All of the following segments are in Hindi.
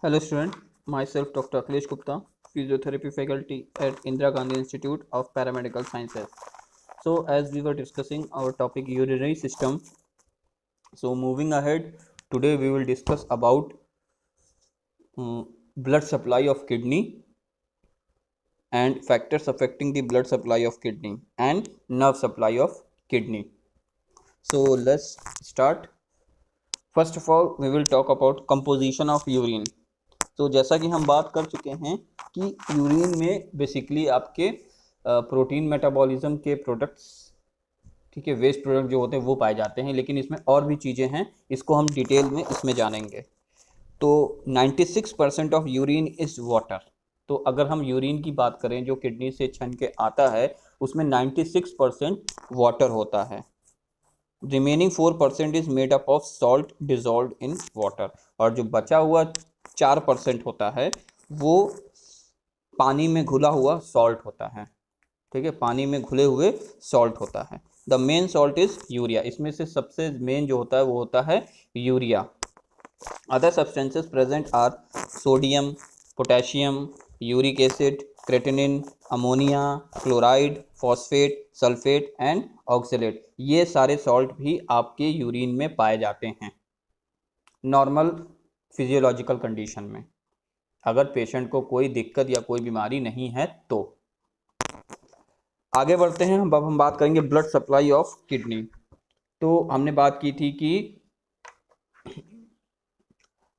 Hello student, myself Dr. Akhilesh Gupta, Physiotherapy faculty at Indira Gandhi Institute of Paramedical Sciences. So as we were discussing our topic urinary system, so moving ahead, today we will discuss about blood supply of kidney and factors affecting the blood supply of kidney and nerve supply of kidney. So let's start. First of all, we will talk about composition of urine. तो जैसा कि हम बात कर चुके हैं कि यूरिन में बेसिकली आपके प्रोटीन मेटाबॉलिज्म के प्रोडक्ट्स, ठीक है, वेस्ट प्रोडक्ट जो होते हैं वो पाए जाते हैं, लेकिन इसमें और भी चीज़ें हैं, इसको हम डिटेल में इसमें जानेंगे। तो 96% ऑफ यूरिन इज़ वाटर। तो अगर हम यूरिन की बात करें जो किडनी से छन के आता है उसमें 96% वाटर होता है। Remaining 4% is made up of salt dissolve in water, और जो बचा हुआ 4% होता है वो पानी में घुला हुआ सॉल्ट होता है। ठीक है, पानी में घुले हुए सॉल्ट होता है। The main salt is urea. इसमें से सबसे मेन जो होता है वो होता है urea. Other substances present are sodium, potassium, uric acid, creatinine, ammonia, chloride, phosphate, sulphate and oxalate. ये सारे सॉल्ट भी आपके यूरिन में पाए जाते हैं नॉर्मल फिजियोलॉजिकल कंडीशन में, अगर पेशेंट को कोई दिक्कत या कोई बीमारी नहीं है तो। आगे बढ़ते हैं, अब हम बात करेंगे ब्लड सप्लाई ऑफ किडनी। तो हमने बात की थी कि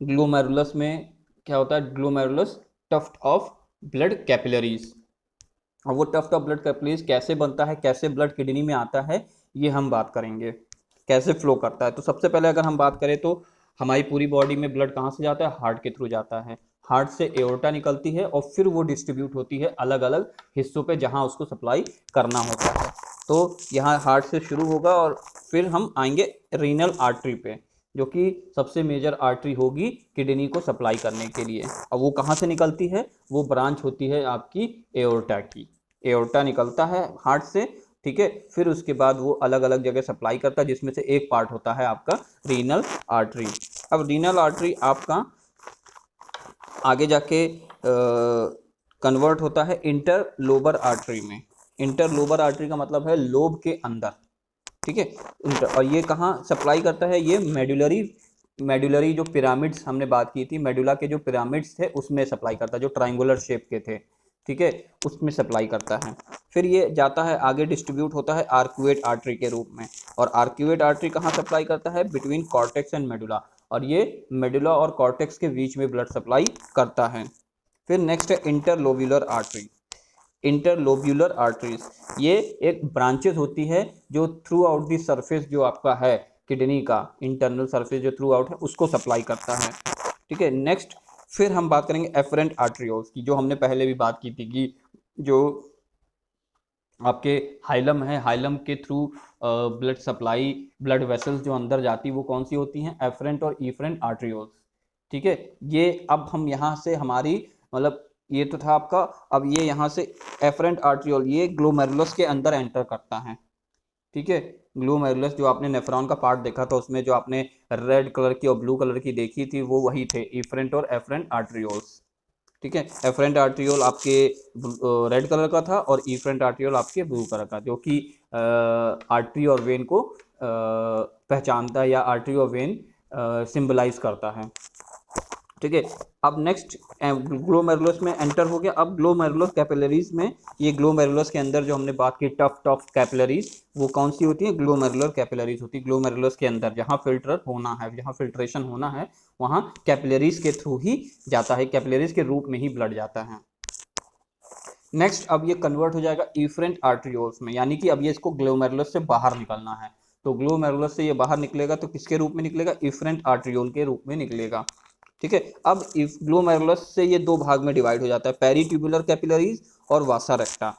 ग्लोमेरुलस में क्या होता है, glomerulus tuft of blood capillaries. और वो टफ्ट ऑफ ब्लड कैपिलरीज कैसे बनता है, कैसे ब्लड किडनी में आता है, ये हम बात करेंगे, कैसे फ्लो करता है। तो सबसे पहले अगर हम बात करें तो हमारी पूरी बॉडी में ब्लड कहाँ से जाता है, हार्ट के थ्रू जाता है। हार्ट से एओर्टा निकलती है और फिर वो डिस्ट्रीब्यूट होती है अलग अलग हिस्सों पे जहाँ उसको सप्लाई करना होता है। तो यहाँ हार्ट से शुरू होगा और फिर हम आएंगे रीनल आर्टरी पे, जो कि सबसे मेजर आर्टरी होगी किडनी को सप्लाई करने के लिए। और वो कहाँ से निकलती है, वो ब्रांच होती है आपकी एओर्टा की। एओर्टा निकलता है हार्ट से, ठीक है, फिर उसके बाद वो अलग अलग जगह सप्लाई करता है, जिसमें से एक पार्ट होता है आपका रीनल आर्टरी। अब रीनल आर्टरी आपका आगे जाके कन्वर्ट होता है इंटरलोबर आर्टरी में। इंटरलोबर आर्टरी का मतलब है लोब के अंदर, ठीक है। और ये कहाँ सप्लाई करता है, ये मेडुलरी जो पिरामिड्स हमने बात की थी, मेडुला के जो पिरामिड्स थे उसमें सप्लाई करता है, जो ट्रायंगुलर शेप के थे, ठीक है, उसमें सप्लाई करता है। फिर ये जाता है आगे, डिस्ट्रीब्यूट होता है आर्क्यूएट आर्टरी के रूप में। और आर्क्यूएट आर्टरी कहाँ सप्लाई करता है, बिटवीन कॉर्टेक्स एंड मेडुला, और ये मेडुला और कॉर्टेक्स के बीच में ब्लड सप्लाई करता है। फिर नेक्स्ट है इंटरलोब्यूलर आर्टरी। इंटरलोब्यूलर आर्टरीज ये एक ब्रांचेस होती है जो थ्रू आउट दी सरफेस जो आपका है किडनी का इंटरनल सरफेस जो थ्रू आउट है उसको सप्लाई करता है, ठीक है। नेक्स्ट फिर हम बात करेंगे एफरेंट आर्टरियोल्स की, जो हमने पहले भी बात की थी कि जो आपके हाइलम है, हाइलम के through blood supply, blood vessels जो अंदर जाती वो कौन सी होती हैं, एफरेंट और ईफरेंट आर्टरियोल्स, ठीक है। ये अब हम यहाँ से हमारी मतलब ये तो था आपका, अब ये यहाँ से एफरेंट आर्टरियोल ये ग्लोमेरुलस के अंदर एंटर करता है, ठीक है। ग्लोमेरुलस जो आपने नेफ्रॉन का पार्ट देखा था उसमें जो आपने रेड कलर की और ब्लू कलर की देखी थी वो वही थे इफरेंट और एफरेंट आर्टरियोल्स, ठीक है। एफरेंट आर्टरियोल आपके रेड कलर का था और इफरेंट आर्टरियोल आपके ब्लू कलर का, जो कि आर्टरी और वेन को पहचानता है या आर्टरी और वेन सिंबलाइज करता है, ठीक है। अब नेक्स्ट ग्लोमेरुलस में एंटर हो गया। अब ग्लोमेरुलस कैपिलरीज में, ये ग्लोमेरुलस के अंदर जो हमने बात की टफ्ट ऑफ कैपिलरीज, वो कौन सी होती है, ग्लोमेरुलर कैपिलरीज होती है। ग्लोमेरुलस के अंदर जहाँ फिल्टर होना है, जहाँ फिल्ट्रेशन होना है वहाँ कैपिलरीज के थ्रू ही जाता है, कैपिलरीज के रूप में ही ब्लड जाता है। नेक्स्ट अब ये कन्वर्ट हो जाएगा इफरेंट आर्टरियोल्स में, यानी कि अब ये इसको ग्लोमेरुलस से बाहर निकलना है। तो ग्लोमेरुलस से ये बाहर निकलेगा तो किसके रूप में निकलेगा, इफरेंट आर्टरियोल के रूप में निकलेगा, ठीक है। अब इफ ग्लोमेरुलस से ये दो भाग में डिवाइड हो जाता है, पेरीट्यूबुलर कैपिलरीज और वासा रेक्टा।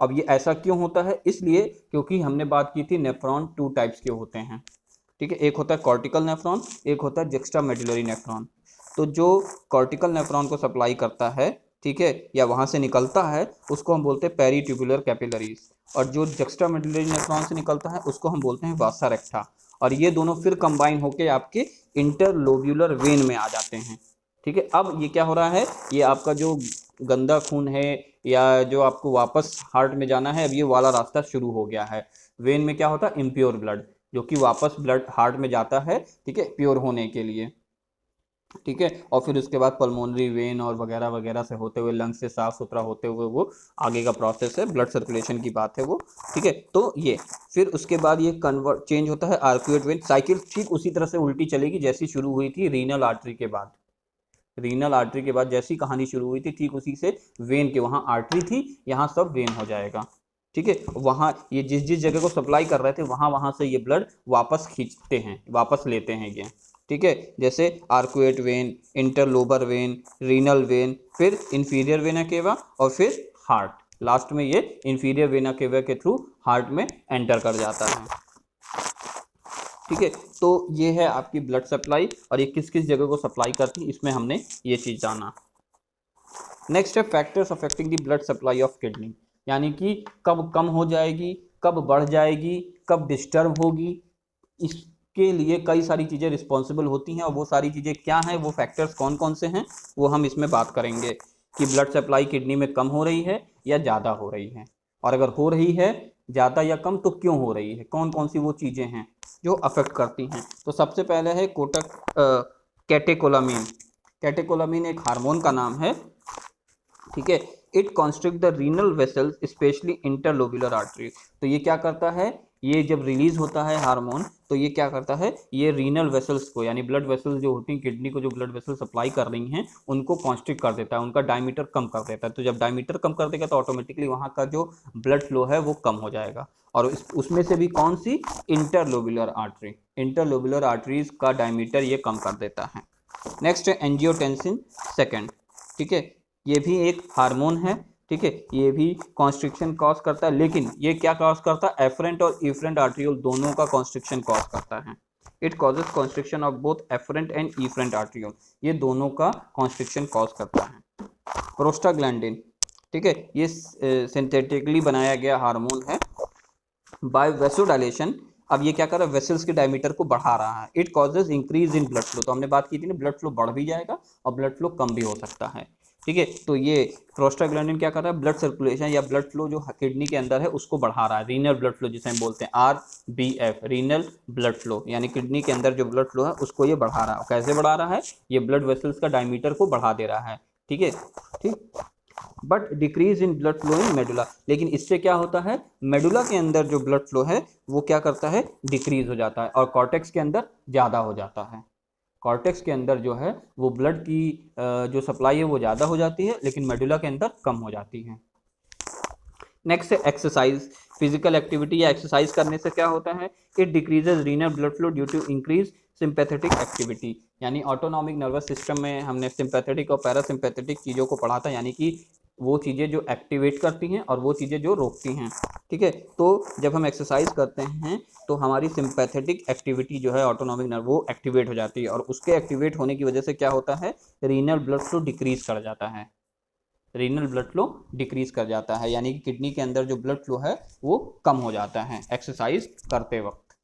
अब ये ऐसा क्यों होता है, इसलिए क्योंकि हमने बात की थी नेफ्रॉन टू टाइप्स के होते हैं, ठीक है। एक होता है कॉर्टिकल नेफ्रॉन, एक होता है जुक्स्टा मेडुलरी नेफ्रॉन। तो जो कॉर्टिकल नेफ्रॉन को सप्लाई करता है, ठीक है, या वहां से निकलता है, उसको हम बोलते हैं पेरीट्यूबुलर कैपिलरीज। और जो जुक्स्टा मेडुलरी नेफ्रॉन से निकलता है उसको हम बोलते हैं वासा रेक्टा। और ये दोनों फिर कंबाइन होकर आपके इंटरलोब्यूलर वेन में आ जाते हैं, ठीक है, अब ये क्या हो रहा है, ये आपका जो गंदा खून है या जो आपको वापस हार्ट में जाना है, अब ये वाला रास्ता शुरू हो गया है। वेन में क्या होता है, इम्प्योर ब्लड, जो कि वापस ब्लड हार्ट में जाता है, ठीक है, प्योर होने के लिए, ठीक है। और फिर उसके बाद पल्मोनरी वेन और वगैरह वगैरह से होते हुए लंग्स से साफ सुथरा होते हुए वो आगे का प्रोसेस है, ब्लड सर्कुलेशन की बात है वो, ठीक है। तो ये फिर उसके बाद ये कन्वर्ट चेंज होता है आर्क्यूएट वेन, साइकिल ठीक उसी तरह से उल्टी चलेगी जैसी शुरू हुई थी रीनल आर्टरी के बाद। रीनल आर्टरी के बाद जैसी कहानी शुरू हुई थी ठीक उसी से वेन के, वहां आर्टरी थी, यहाँ सब वेन हो जाएगा, ठीक है। वहां ये जिस जिस जगह को सप्लाई कर रहे थे वहां वहां से ये ब्लड वापस खींचते हैं, वापस लेते हैं ये, ठीक है। जैसे arcuate when, interlobar when, renal vein, फिर इंफीरियर वेना केवा और फिर हार्ट, लास्ट में ये इंफीरियर वेना केवा के थ्रू हार्ट में एंटर कर जाता है, ठीक है। तो ये है आपकी ब्लड सप्लाई, और ये किस किस जगह को सप्लाई करती है, इसमें हमने ये चीज जाना। नेक्स्ट है factors affecting the blood supply of kidney, यानी कि कब कम हो जाएगी, कब बढ़ जाएगी, कब डिस्टर्ब होगी, इसके लिए कई सारी चीज़ें रिस्पॉन्सिबल होती हैं, और वो सारी चीज़ें क्या हैं, वो फैक्टर्स कौन कौन से हैं, वो हम इसमें बात करेंगे कि ब्लड सप्लाई किडनी में कम हो रही है या ज़्यादा हो रही है, और अगर हो रही है ज़्यादा या कम तो क्यों हो रही है, कौन कौन सी वो चीज़ें हैं जो अफेक्ट करती हैं। तो सबसे पहले है कैटेकोलामीन। कैटेकोलामीन एक हार्मोन का नाम है, ठीक है। It constrict the renal vessels specially interlobular artery. तो ये क्या करता है, ये जब रिलीज होता है हार्मोन तो ये क्या करता है, ये रीनल वेसल्स को, यानी ब्लड वेसल्स जो होती हैं किडनी को, जो ब्लड वेसल सप्लाई कर रही हैं उनको कॉन्स्ट्रिक्ट कर देता है, उनका डायमीटर कम कर देता है। तो जब डायमीटर कम कर देगा तो ऑटोमेटिकली वहाँ का जो ब्लड फ्लो है वो कम हो जाएगा, और उसमें से भी कौन सी, इंटरलोबुलर आर्टरी, इंटरलोबुलर आर्टरीज का डायमीटर ये कम कर देता है। नेक्स्ट है एंजियोटेंसिन सेकेंड, ठीक है। ये भी एक हार्मोन है, ठीक है, ये भी कॉन्स्ट्रिक्शन कॉज करता है, लेकिन ये क्या कॉज करता है, एफरेंट और इफरेंट आर्ट्रियोल दोनों का कॉन्स्ट्रिक्शन कॉज करता है। It causes constriction of both afferent and efferent arteriole, ये दोनों का कॉन्स्ट्रिक्शन कॉज करता है। प्रोस्टाग्लैंडिन, ठीक है, ये सिंथेटिकली बनाया गया हार्मोन है बाय वेसोडाइलेशन। अब ये क्या कर रहा है, वेसल्स के डायमीटर को बढ़ा रहा है। It causes increase in blood flow, तो हमने बात की थी ना, ब्लड फ्लो बढ़ भी जाएगा और ब्लड फ्लो कम भी हो सकता है, ठीक है। तो ये प्रोस्टाग्लैंडिन क्या कर रहा है, ब्लड सर्कुलेशन या ब्लड फ्लो जो किडनी के अंदर है उसको बढ़ा रहा है, रीनल ब्लड फ्लो जिसे हम बोलते हैं RBF, रीनल ब्लड फ्लो, यानी किडनी के अंदर जो ब्लड फ्लो है उसको ये बढ़ा रहा है। कैसे बढ़ा रहा है, ये ब्लड वेसल्स का डायमीटर को बढ़ा दे रहा है, ठीक है, ठीक। But decrease in blood flow in medulla, लेकिन इससे क्या होता है, मेडुला के अंदर जो ब्लड फ्लो है वो क्या करता है, डिक्रीज हो जाता है, और कॉर्टेक्स के अंदर ज़्यादा हो जाता है। कॉर्टेक्स के अंदर जो है वो ब्लड की जो सप्लाई है वो ज़्यादा हो जाती है, लेकिन मेडुला के अंदर कम हो जाती है। नेक्स्ट है एक्सरसाइज, फिजिकल एक्टिविटी या एक्सरसाइज करने से क्या होता है, it decreases renal blood flow due to increase sympathetic activity, यानी ऑटोनॉमिक नर्वस सिस्टम में हमने सिंपैथेटिक और पैरासिम्पैथेटिक चीज़ों को पढ़ा था, यानी कि वो चीज़ें जो एक्टिवेट करती हैं और वो चीज़ें जो रोकती हैं, ठीक है। तो जब हम एक्सरसाइज करते हैं तो हमारी सिंपैथेटिक एक्टिविटी जो है ऑटोनॉमिक नर्व वो एक्टिवेट हो जाती है, और उसके एक्टिवेट होने की वजह से क्या होता है, रीनल ब्लड फ्लो डिक्रीज कर जाता है, रीनल ब्लड फ्लो डिक्रीज कर जाता है, यानी कि किडनी के अंदर जो ब्लड फ्लो है वो कम हो जाता है एक्सरसाइज करते वक्त।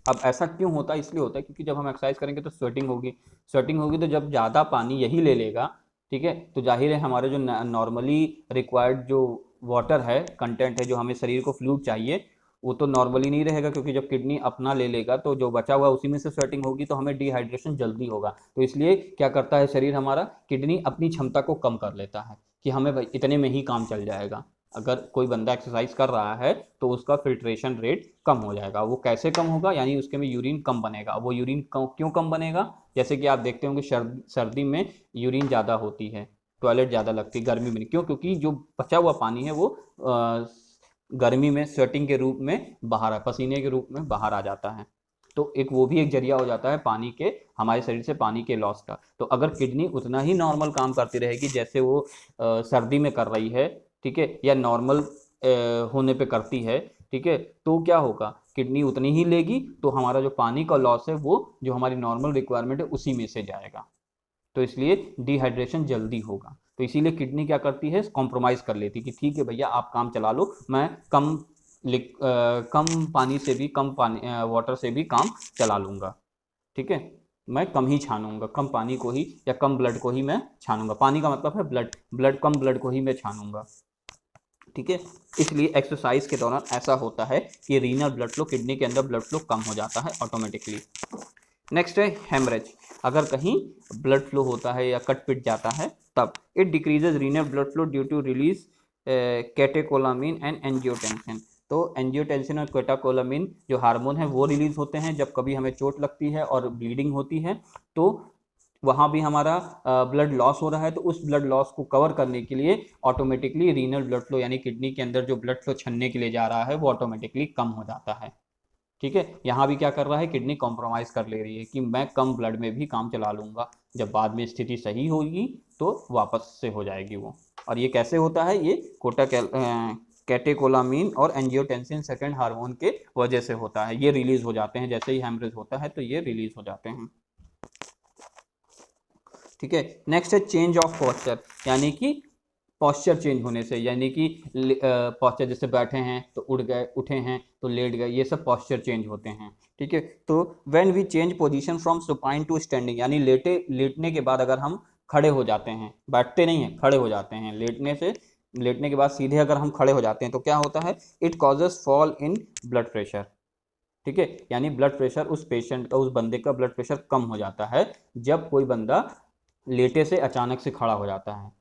अब ऐसा क्यों होता है, इसलिए होता है क्योंकि जब हम एक्सरसाइज करेंगे तो स्वेटिंग होगी, स्वेटिंग होगी तो जब ज़्यादा पानी यही ले लेगा, ठीक है, तो जाहिर है हमारे जो नॉर्मली रिक्वायर्ड जो वाटर है, कंटेंट है, जो हमें शरीर को फ्लूइड चाहिए, वो तो नॉर्मली नहीं रहेगा, क्योंकि जब किडनी अपना ले लेगा तो जो बचा हुआ उसी में से स्वेटिंग होगी, तो हमें डिहाइड्रेशन जल्दी होगा। तो इसलिए क्या करता है शरीर हमारा, किडनी अपनी क्षमता को कम कर लेता है कि हमें इतने में ही काम चल जाएगा। अगर कोई बंदा एक्सरसाइज कर रहा है तो उसका फिल्ट्रेशन रेट कम हो जाएगा। वो कैसे कम होगा, यानी उसके में यूरिन कम बनेगा। वो यूरिन क्यों कम बनेगा, जैसे कि आप देखते होंगे सर्दी में यूरिन ज़्यादा होती है, टॉयलेट ज़्यादा लगती है, गर्मी में नहीं, क्यों, क्योंकि जो बचा हुआ पानी है वो गर्मी में स्वेटिंग के रूप में बाहर, पसीने के रूप में बाहर आ जाता है। तो एक वो भी एक जरिया हो जाता है पानी के, हमारे शरीर से पानी के लॉस का। तो अगर किडनी उतना ही नॉर्मल काम करती रहेगी जैसे वो सर्दी में कर रही है, ठीक है, या नॉर्मल होने पे करती है, ठीक है, तो क्या होगा, किडनी उतनी ही लेगी, तो हमारा जो पानी का लॉस है वो जो हमारी नॉर्मल रिक्वायरमेंट है उसी में से जाएगा, तो इसलिए डिहाइड्रेशन जल्दी होगा। तो इसीलिए किडनी क्या करती है, कॉम्प्रोमाइज़ कर लेती कि ठीक है भैया आप काम चला लो, मैं कम पानी से भी, कम पानी वाटर से भी काम चला लूँगा, ठीक है। मैं कम ही छानूंगा, कम पानी को ही या कम ब्लड को ही मैं छानूंगा। पानी का मतलब है ब्लड, कम ब्लड को ही मैं छानूंगा। ठीक है, इसलिए एक्सरसाइज के दौरान ऐसा होता है कि रीनल ब्लड फ्लो, किडनी के अंदर ब्लड फ्लो कम हो जाता है ऑटोमेटिकली। नेक्स्ट है हेमरेज। अगर कहीं ब्लड फ्लो होता है या कट पिट जाता है तब it decreases renal blood flow due to release catecholamine and angiotensin. तो एंजियोटेंसिन और कैटेकोलामिन जो हार्मोन है वो रिलीज होते हैं जब कभी हमें चोट लगती है और ब्लीडिंग होती है, तो वहाँ भी हमारा ब्लड लॉस हो रहा है, तो उस ब्लड लॉस को कवर करने के लिए ऑटोमेटिकली रीनल ब्लड फ्लो यानी किडनी के अंदर जो ब्लड फ्लो छनने के लिए जा रहा है वो ऑटोमेटिकली कम हो जाता है। ठीक है, यहाँ भी क्या कर रहा है, किडनी कॉम्प्रोमाइज़ कर ले रही है कि मैं कम ब्लड में भी काम चला लूँगा, जब बाद में स्थिति सही होगी तो वापस से हो जाएगी वो। और ये कैसे होता है, ये कैटेकोलामीन और एंजियोटेंसिन सेकेंड हार्मोन के वजह से होता है। ये रिलीज हो जाते हैं जैसे ही हेमरेज होता है, तो ये रिलीज हो जाते हैं। ठीक है, नेक्स्ट है चेंज ऑफ पोस्चर, यानी कि पॉस्चर चेंज होने से, यानी कि पॉस्चर जैसे बैठे हैं तो उड़ गए, उठे हैं तो लेट गए, ये सब पॉस्चर चेंज होते हैं। ठीक है, तो when we change position from supine to standing, यानी लेटने के बाद अगर हम खड़े हो जाते हैं, बैठते नहीं हैं, खड़े हो जाते हैं, लेटने के बाद सीधे अगर हम खड़े हो जाते हैं तो क्या होता है, it causes fall in blood pressure. ठीक है, यानी ब्लड प्रेशर उस पेशेंट का, उस बंदे का ब्लड प्रेशर कम हो जाता है जब कोई बंदा लेटे से अचानक से खड़ा हो जाता है।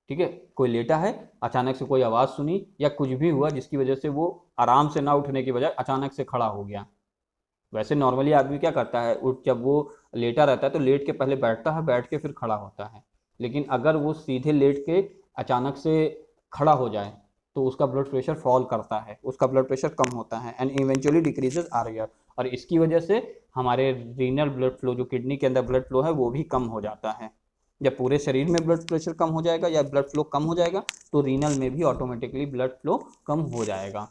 ठीक है, कोई लेटा है, अचानक से कोई आवाज़ सुनी या कुछ भी हुआ जिसकी वजह से वो आराम से ना उठने की बजाय अचानक से खड़ा हो गया। वैसे नॉर्मली आदमी क्या करता है, उठ जब वो लेटा रहता है तो लेट के पहले बैठता है, बैठ के फिर खड़ा होता है। लेकिन अगर वो सीधे लेट के अचानक से खड़ा हो जाए तो उसका ब्लड प्रेशर फॉल करता है, उसका ब्लड प्रेशर कम होता है एंड इवेंचुअली डिक्रीजेज आर। और इसकी वजह से हमारे रीनल ब्लड फ्लो, जो किडनी के अंदर ब्लड फ्लो है, वो भी कम हो जाता है। जब पूरे शरीर में ब्लड प्रेशर कम हो जाएगा या ब्लड फ्लो कम हो जाएगा तो रीनल में भी ऑटोमेटिकली ब्लड फ्लो कम हो जाएगा।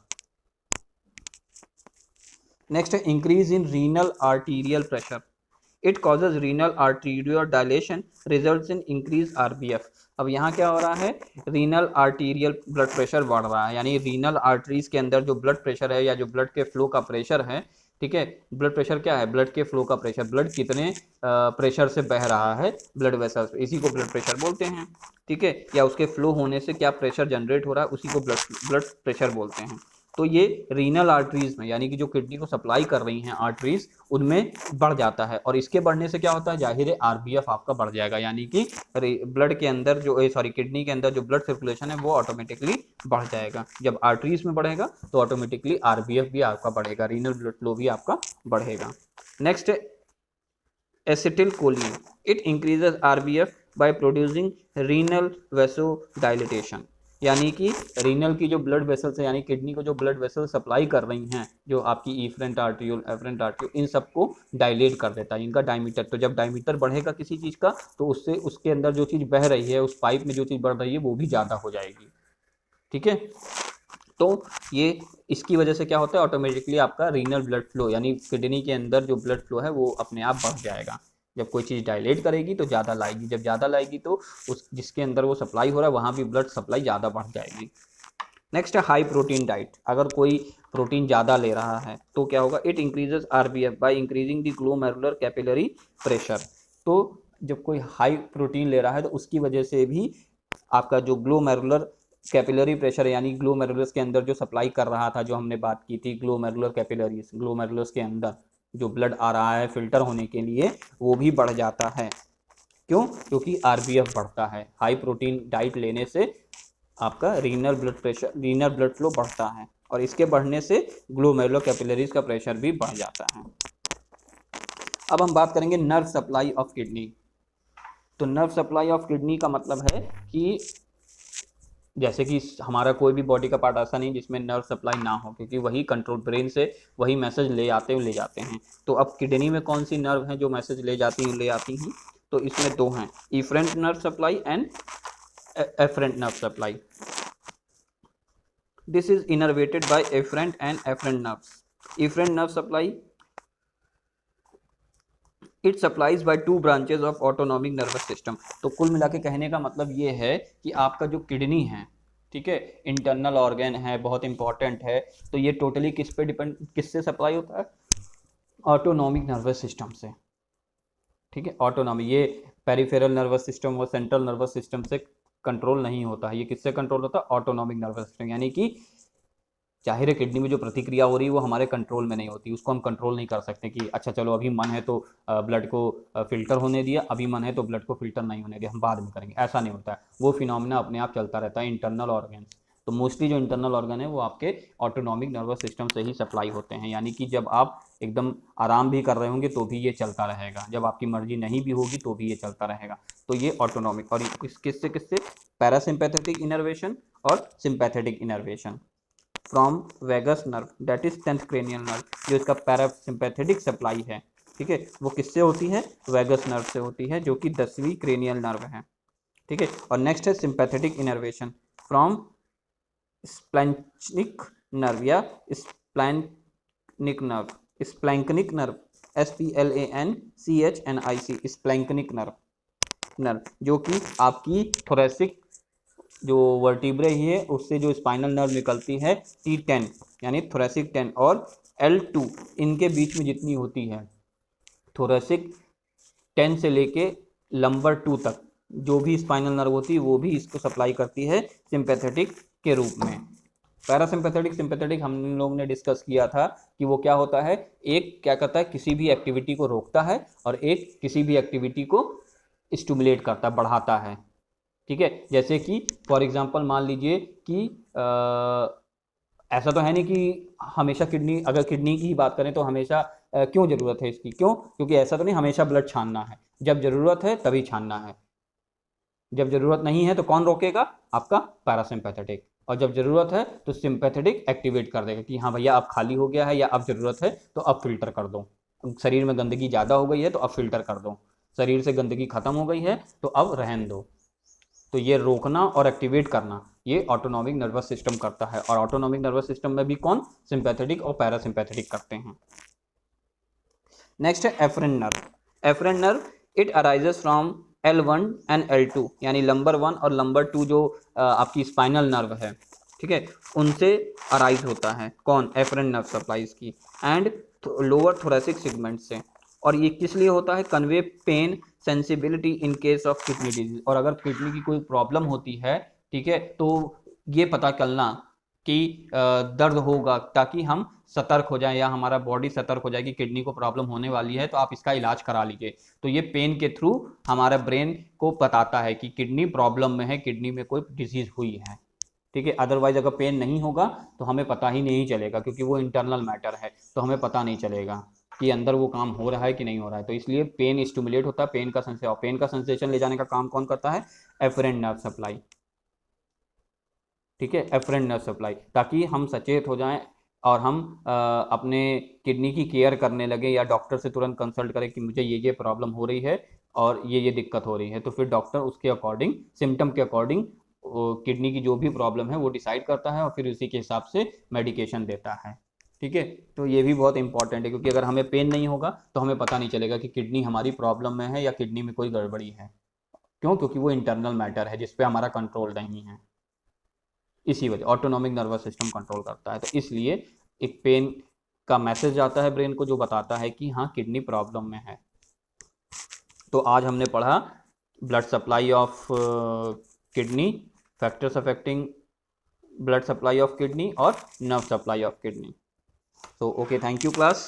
नेक्स्ट है increase in renal arterial pressure, it causes renal arterial dilation, results in increase RBF. अब यहाँ क्या हो रहा है, रीनल आर्टीरियल ब्लड प्रेशर बढ़ रहा है, यानी रीनल आर्टरीज के अंदर जो ब्लड प्रेशर है या जो ब्लड के फ्लो का प्रेशर है। ठीक है, ब्लड प्रेशर क्या है, ब्लड के फ्लो का प्रेशर, ब्लड कितने प्रेशर से बह रहा है ब्लड वेसल्स, इसी को ब्लड प्रेशर बोलते हैं। ठीक है, या उसके फ्लो होने से क्या प्रेशर जनरेट हो रहा है, उसी को ब्लड प्रेशर बोलते हैं। तो ये रीनल आर्टरीज में, यानी कि जो किडनी को सप्लाई कर रही हैं आर्टरीज, उनमें बढ़ जाता है। और इसके बढ़ने से क्या होता है, जाहिर है आरबीएफ आपका बढ़ जाएगा, यानी कि ब्लड के अंदर जो किडनी के अंदर जो ब्लड सर्कुलेशन है वो ऑटोमेटिकली बढ़ जाएगा। जब आर्टरीज में बढ़ेगा तो ऑटोमेटिकली आरबीएफ भी आपका बढ़ेगा, रीनल ब्लड फ्लो भी आपका बढ़ेगा। Next acetylcholine, it increases RBF by producing renal vasodilatation, यानी कि रीनल की जो ब्लड वेसल्स है, यानी किडनी को जो ब्लड वेसल सप्लाई कर रही हैं, जो आपकी इफरेंट आर्ट्रियोल, एफरेंट आर्ट्रियोल, इन सबको डायलेट कर देता है, इनका डायमीटर। तो जब डायमीटर बढ़ेगा किसी चीज़ का तो उससे उसके अंदर जो चीज़ बह रही है, उस पाइप में जो चीज़ बढ़ रही है वो भी ज़्यादा हो जाएगी। ठीक है, तो ये इसकी वजह से क्या होता है, ऑटोमेटिकली आपका रीनल ब्लड फ्लो, यानी किडनी के अंदर जो ब्लड फ्लो है वो अपने आप बढ़ जाएगा। जब कोई चीज़ डायलेट करेगी तो ज़्यादा लाएगी, जब ज़्यादा लाएगी तो उस जिसके अंदर वो सप्लाई हो रहा है वहाँ भी ब्लड सप्लाई ज़्यादा बढ़ जाएगी। नेक्स्ट है हाई प्रोटीन डाइट, अगर कोई प्रोटीन ज़्यादा ले रहा है तो क्या होगा, it increases RBF by increasing the glomerular capillary pressure. तो जब कोई हाई प्रोटीन ले रहा है तो उसकी वजह से भी आपका जो ग्लोमेरुलर कैपिलरी प्रेशर, यानी ग्लोमेरुलस के अंदर जो सप्लाई कर रहा था, जो हमने बात की थी ग्लोमेरुलर कैपिलरीज, ग्लोमेरुलस के अंदर जो ब्लड आ रहा है फिल्टर होने के लिए, वो भी बढ़ जाता है। क्यों, क्योंकि आरबीएफ बढ़ता है। हाई प्रोटीन डाइट लेने से आपका renal blood pressure, renal blood flow बढ़ता है और इसके बढ़ने से ग्लोमेरुलर कैपिलरीज का प्रेशर भी बढ़ जाता है। अब हम बात करेंगे नर्व सप्लाई ऑफ किडनी। तो नर्व सप्लाई ऑफ किडनी का मतलब है कि जैसे कि हमारा कोई भी बॉडी का पार्ट ऐसा नहीं जिसमें नर्व सप्लाई ना हो, क्योंकि वही कंट्रोल, ब्रेन से वही मैसेज ले जाते हैं। तो अब किडनी में कौन सी नर्व है जो मैसेज ले आती हैं, तो इसमें दो हैं, efferent nerve supply and afferent nerve supply. This is innervated by afferent and afferent nerves. Efferent nerve supply, it supplies by two branches of autonomic nervous system. तो कुल मिला के कहने का मतलब ये है कि आपका जो किडनी है, ठीक है, इंटरनल ऑर्गन है, बहुत इंपॉर्टेंट है, तो ये टोटली किससे सप्लाई होता है, ऑटोनॉमिक नर्वस सिस्टम से। ठीक है, ऑटोनॉमी, ये पेरिफेरल नर्वस सिस्टम और सेंट्रल नर्वस सिस्टम से कंट्रोल नहीं होता है, ये किससे कंट्रोल होता है, ऑटोनॉमिक नर्वस सिस्टम, यानी कि जाहिर है किडनी में जो प्रतिक्रिया हो रही है वो हमारे कंट्रोल में नहीं होती, उसको हम कंट्रोल नहीं कर सकते कि अच्छा चलो अभी मन है तो ब्लड को फिल्टर होने दिया, अभी मन है तो ब्लड को फिल्टर नहीं होने दिया, हम बाद में करेंगे, ऐसा नहीं होता है, वो फिनोमिना अपने आप चलता रहता है इंटरनल ऑर्गन। तो मोस्टली जो इंटरनल ऑर्गन है वो आपके ऑटोनॉमिक नर्वस सिस्टम से ही सप्लाई होते हैं, यानी कि जब आप एकदम आराम भी कर रहे होंगे तो भी ये चलता रहेगा, जब आपकी मर्जी नहीं भी होगी तो भी ये चलता रहेगा। तो ये ऑटोनॉमिक, और किससे किससे, पैरासिम्पैथेटिक इनर्वेशन और sympathetic innervation from vagus nerve, that is 10th cranial nerve, जो इसका पैरासिम्पैथेटिक सप्लाई है, ठीक है, वो किससे होती है, वेगस नर्व से होती है, जो कि 10वीं क्रेनियल नर्व है, ठीक है। और नेक्स्ट है सिंपैथेटिक इनर्वेशन फ्रॉम स्प्लैंक्निक नर्व या स्प्लैंक्निक नर्व, स्प्लैंक्निक नर्व, SPLANCHNIC, स्प्लैंक्निक नर्व, जो कि आपकी थोरेसिक जो वर्टिब्रे ही है उससे जो स्पाइनल नर्व निकलती है T10 यानी थोरेसिक 10 और L2, इनके बीच में जितनी होती है, थोरेसिक 10 से लेके लंबर 2 तक जो भी स्पाइनल नर्व होती है वो भी इसको सप्लाई करती है सिंपैथेटिक के रूप में। पैरासिम्पैथेटिक सिंपैथेटिक हम लोग ने डिस्कस किया था कि वो क्या होता है, एक क्या करता है किसी भी एक्टिविटी को रोकता है और एक किसी भी एक्टिविटी को स्टिमुलेट करता है, बढ़ाता है, ठीक है। जैसे कि फॉर एग्जांपल मान लीजिए कि ऐसा तो है नहीं कि हमेशा किडनी, अगर किडनी की ही बात करें तो हमेशा क्यों ज़रूरत है इसकी, क्यों, क्योंकि ऐसा तो नहीं हमेशा ब्लड छानना है, जब ज़रूरत है तभी छानना है, जब ज़रूरत नहीं है तो कौन रोकेगा, आपका पैरासिम्पैथेटिक, और जब ज़रूरत है तो सिंपैथेटिक एक्टिवेट कर देगा कि हाँ भैया अब खाली हो गया है या अब ज़रूरत है तो अब फिल्टर कर दो, शरीर में गंदगी ज़्यादा हो गई है तो अब फिल्टर कर दो, शरीर से गंदगी खत्म हो गई है तो अब रहन दो। तो ये रोकना और एक्टिवेट करना ये ऑटोनॉमिक नर्वस सिस्टम करता है, और ऑटोनॉमिक नर्वस सिस्टम में भी कौन, सिंपैथेटिक और पैरासिम्पैथेटिक करते हैं। नेक्स्ट है afferent nerve, afferent nerve it arises from L1 and L2, यानी लंबर 1 और लंबर 2 जो आपकी स्पाइनल नर्व है, ठीक है, उनसे अराइज होता है, कौन, एफरेंट नर्व सप्लाईज की, एंड लोअर थोरेसिक सेगमेंट से, और ये किस लिए होता है, convey pain sensibility in case of kidney disease, और अगर किडनी की कोई प्रॉब्लम होती है, ठीक है, तो ये पता चलना कि दर्द होगा ताकि हम सतर्क हो जाएं या हमारा बॉडी सतर्क हो जाए कि किडनी को प्रॉब्लम होने वाली है तो आप इसका इलाज करा लीजिए, तो ये पेन के थ्रू हमारा ब्रेन को बताता है कि किडनी प्रॉब्लम में है, किडनी में कोई डिजीज हुई है, ठीक है। अदरवाइज अगर पेन नहीं होगा तो हमें पता ही नहीं चलेगा, क्योंकि वो इंटरनल मैटर है, तो हमें पता नहीं चलेगा कि अंदर वो काम हो रहा है कि नहीं हो रहा है, तो इसलिए पेन स्टिमुलेट होता है, पेन का सेंसेशन, पेन का सेंसेशन ले जाने का काम कौन करता है, एफरेंट नर्व सप्लाई, ठीक है, एफरेंट नर्व सप्लाई, ताकि हम सचेत हो जाएं और हम अपने किडनी की केयर करने लगे या डॉक्टर से तुरंत कंसल्ट करें कि मुझे ये प्रॉब्लम हो रही है और ये दिक्कत हो रही है, तो फिर डॉक्टर उसके अकॉर्डिंग, सिम्टम के अकॉर्डिंग किडनी की जो भी प्रॉब्लम है वो डिसाइड करता है और फिर उसी के हिसाब से मेडिकेशन देता है, ठीक है। तो ये भी बहुत इंपॉर्टेंट है, क्योंकि अगर हमें पेन नहीं होगा तो हमें पता नहीं चलेगा कि किडनी हमारी प्रॉब्लम में है या किडनी में कोई गड़बड़ी है, क्यों, क्योंकि वो इंटरनल मैटर है जिस पे हमारा कंट्रोल नहीं है, इसी वजह ऑटोनॉमिक नर्वस सिस्टम कंट्रोल करता है, तो इसलिए एक पेन का मैसेज आता है ब्रेन को जो बताता है कि हाँ किडनी प्रॉब्लम में है। तो आज हमने पढ़ा blood supply of kidney, factors affecting blood supply of kidney और नर्व सप्लाई ऑफ किडनी। तो ओके, थैंक यू क्लास।